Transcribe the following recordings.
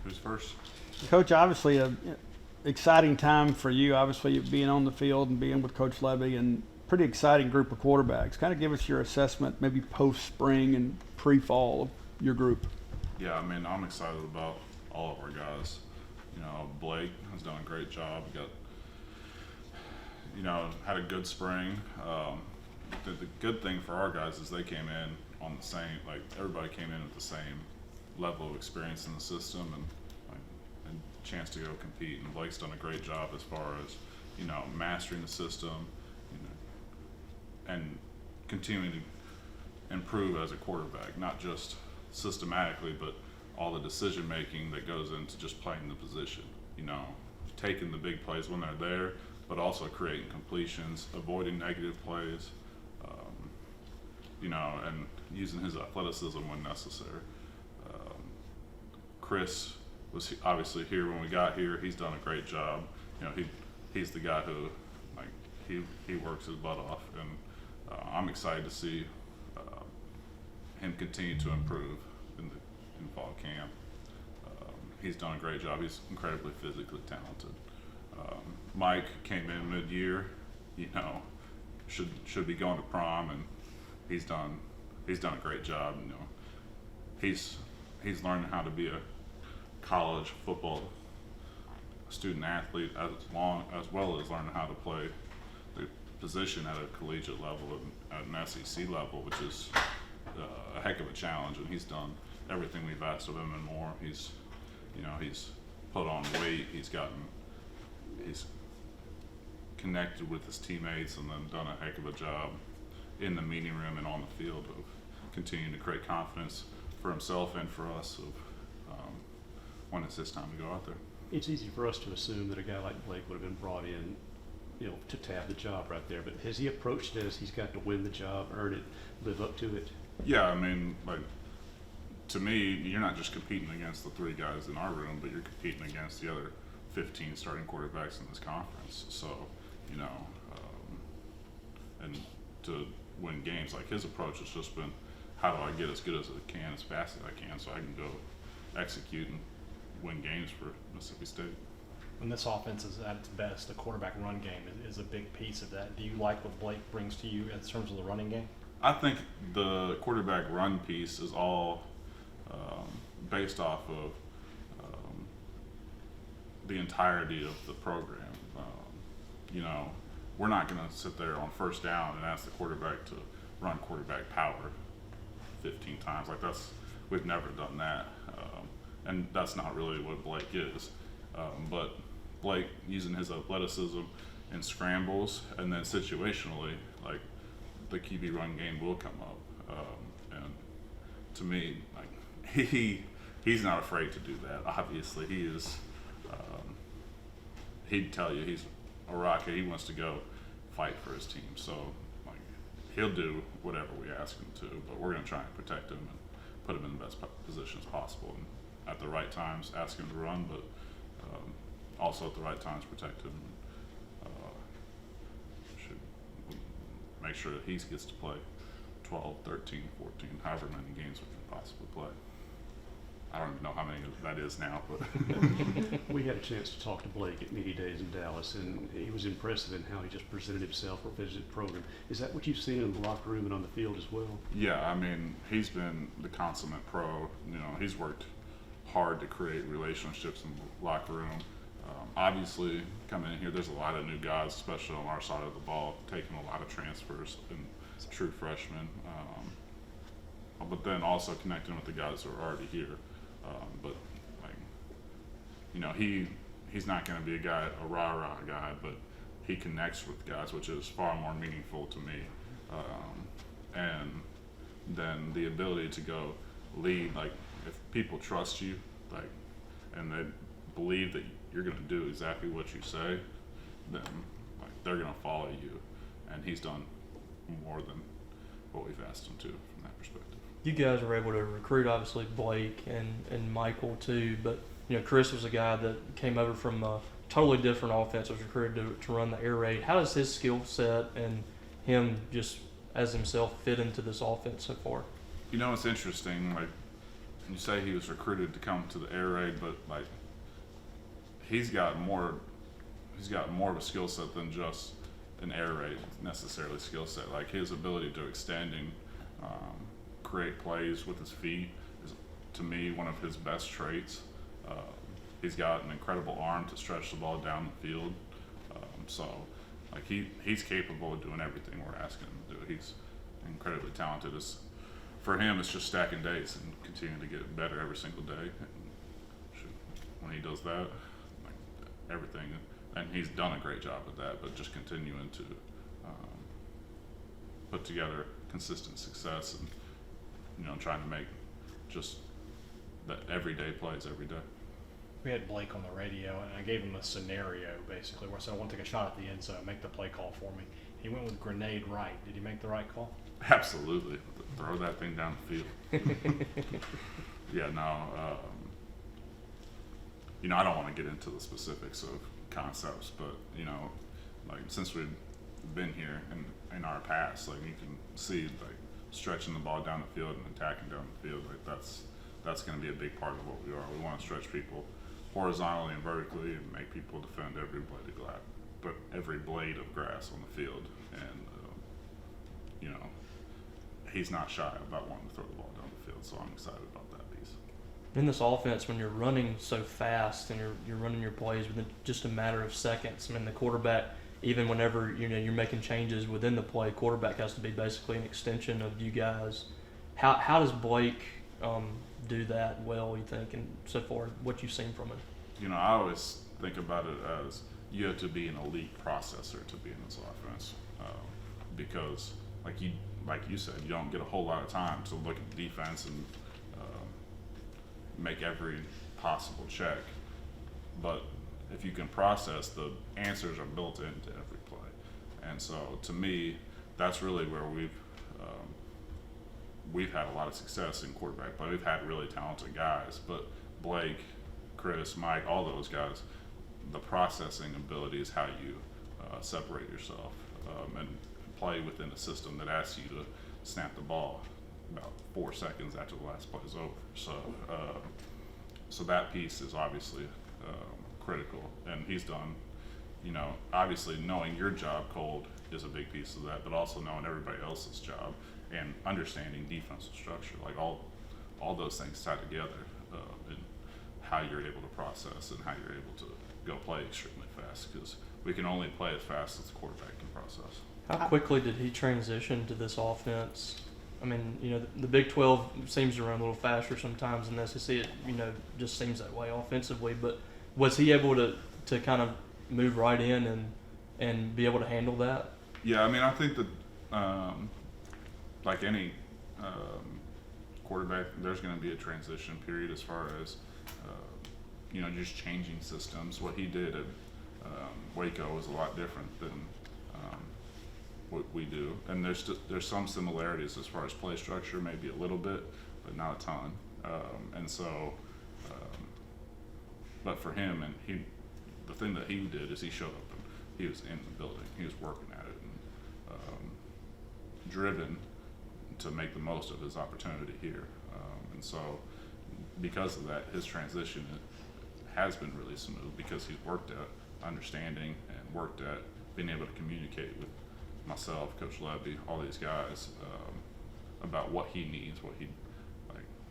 Who's first? Coach, obviously a exciting time for you, obviously being on the field and being with Coach Levy, and pretty exciting group of quarterbacks. Kind of give us your assessment, maybe post-spring and pre-fall of your group. Yeah, I mean, I'm excited about all of our guys. You know, Blake has done a great job. He got, had a good spring. The good thing for our guys is they came in on the same, like everybody came in at the same level of experience in the system and chance to go compete. And Blake's done a great job as far as, mastering the system, and continuing to improve as a quarterback, not just systematically, but all the decision making that goes into just playing the position. Taking the big plays when they're there, but also creating completions, avoiding negative plays, and using his athleticism when necessary. Chris was obviously here when we got here. He's done a great job. He's the guy who, he works his butt off, and I'm excited to see him continue to improve in fall camp. He's done a great job. He's incredibly physically talented. Mike came in mid-year, should be going to prom, and he's done a great job. He's learning how to be a college football student athlete as well as learning how to play the position at a collegiate level and at an SEC level, which is a heck of a challenge. And he's done everything we've asked of him and more. He's put on weight. He's connected with his teammates and then done a heck of a job in the meeting room and on the field of continuing to create confidence for himself and for us of when it's his time to go out there. It's easy for us to assume that a guy like Blake would have been brought in, to have the job right there. But has he approached it as he's got to win the job, earn it, live up to it? Yeah, I mean, to me, you're not just competing against the three guys in our room, but you're competing against the other 15 starting quarterbacks in this conference. So, and to win games, his approach has just been, how do I get as good as I can, as fast as I can, so I can go execute and win games for Mississippi State. When this offense is at its best, the quarterback run game is a big piece of that. Do you like what Blake brings to you in terms of the running game? I think the quarterback run piece is all based off of the entirety of the program. We're not going to sit there on first down and ask the quarterback to run quarterback power 15 times. We've never done that. And that's not really what Blake is. But Blake, using his athleticism in scrambles and then situationally, the QB run game will come up. And to me, he's not afraid to do that. Obviously, he is. He'd tell you he's a rocket. He wants to go fight for his team. So, he'll do whatever we ask him to. But we're going to try and protect him and put him in the best positions possible. And at the right times, ask him to run, but also at the right times, protect him. Should make sure that he gets to play 12, 13, 14, however many games we can possibly play. I don't even know how many that is now, but We had a chance to talk to Blake at Media Days in Dallas, and he was impressive in how he just presented himself for his program. Is that what you've seen in the locker room and on the field as well? yeah, I mean, he's been the consummate pro. He's worked hard to create relationships in the locker room. Obviously, coming in here, there's a lot of new guys, especially on our side of the ball, taking a lot of transfers and true freshmen. But then also connecting with the guys who are already here. But he's not going to be a rah-rah guy, but he connects with guys, which is far more meaningful to me. And then the ability to go lead, if people trust you, and they believe that you're going to do exactly what you say, then they're going to follow you. And he's done more than what we've asked him to from that perspective. You guys were able to recruit, obviously, Blake and Michael too, but Chris was a guy that came over from a totally different offense, was recruited to run the air raid. How does his skill set and him just as himself fit into this offense so far? It's interesting. you say he was recruited to come to the air raid, but like he's got more of a skill set than just an air raid necessarily skill set. Like his ability to extend and create plays with his feet is, to me, one of his best traits. He's got an incredible arm to stretch the ball down the field. So, like he's capable of doing everything we're asking him to do. He's incredibly talented. For him, it's just stacking days and continuing to get better every single day. And when he does that, like everything, and he's done a great job at that. But just continuing to put together consistent success and trying to make just the everyday plays every day. We had Blake on the radio, and I gave him a scenario basically where I said, I want to take a shot at the end zone, make the play call for me. He went with grenade right. Did he make the right call? Absolutely. Throw that thing down the field. Yeah, no. I don't want to get into the specifics of concepts, but like since we've been here and in our past, like you can see like stretching the ball down the field and attacking down the field, like that's going to be a big part of what we are. We want to stretch people horizontally and vertically and make people defend every blade of grass on the field. And he's not shy about wanting to throw the ball down the field, so I'm excited about that piece. In this offense, when you're running so fast and you're running your plays within just a matter of seconds, I mean the quarterback, even whenever you're making changes within the play, quarterback has to be basically an extension of you guys. How does Blake do that well, you think, and so far what you've seen from him? I always think about it as you have to be an elite processor to be in this offense, because like you said, you don't get a whole lot of time to look at the defense and make every possible check. But if you can process, the answers are built into every play. And so to me, that's really where we've had a lot of success in quarterback play. We've had really talented guys, but Blake, Chris, Mike, all those guys, the processing ability is how you separate yourself and play within a system that asks you to snap the ball about 4 seconds after the last play is over. So that piece is obviously critical, and he's done. Obviously knowing your job cold is a big piece of that, but also knowing everybody else's job and understanding defensive structure, like all those things tied together, and how you're able to process and how you're able to go play extremely fast, because we can only play as fast as the quarterback can process. How quickly did he transition to this offense? I mean, the Big 12 seems to run a little faster sometimes than the SEC. It, just seems that way offensively. But was he able to kind of move right in and be able to handle that? Yeah, I mean, I think that like any quarterback, there's going to be a transition period as far as just changing systems. What he did at Waco was a lot different than what we do, and there's some similarities as far as play structure, maybe a little bit, but not a ton. And so, but for him, and the thing that he did is he showed up and he was in the building, he was working at it, and driven to make the most of his opportunity here. And so, because of that, his transition has been really smooth because he's worked at understanding and worked at being able to communicate with myself, Coach Levy, all these guys, about what he needs,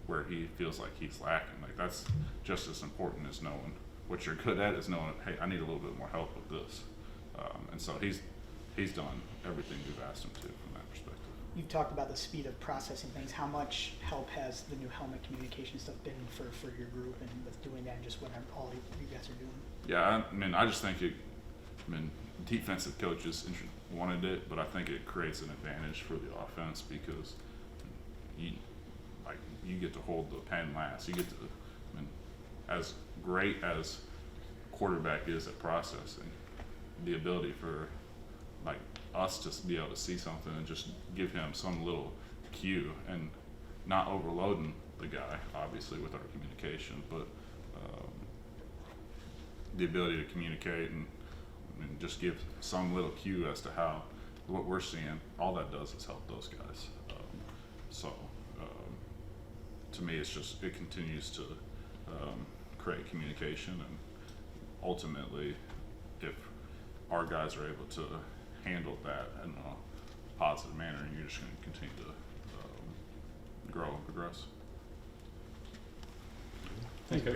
where he feels like he's lacking. Like that's just as important as knowing what you're good at, is knowing, hey, I need a little bit more help with this. And so he's done everything we've asked him to from that perspective. You've talked about the speed of processing things. How much help has the new helmet communication stuff been for your group and with doing that and just what all you guys are doing? Yeah, I mean, I just think defensive coaches wanted it, but I think it creates an advantage for the offense because you get to hold the pen last. You get to, as great as quarterback is at processing, the ability for us to be able to see something and just give him some little cue and not overloading the guy, obviously, with our communication, but the ability to communicate and just give some little cue as to how what we're seeing, all that does is help those guys. to me, it continues to create communication, and ultimately, if our guys are able to handle that in a positive manner, and you're just going to continue to grow and progress. Thank you.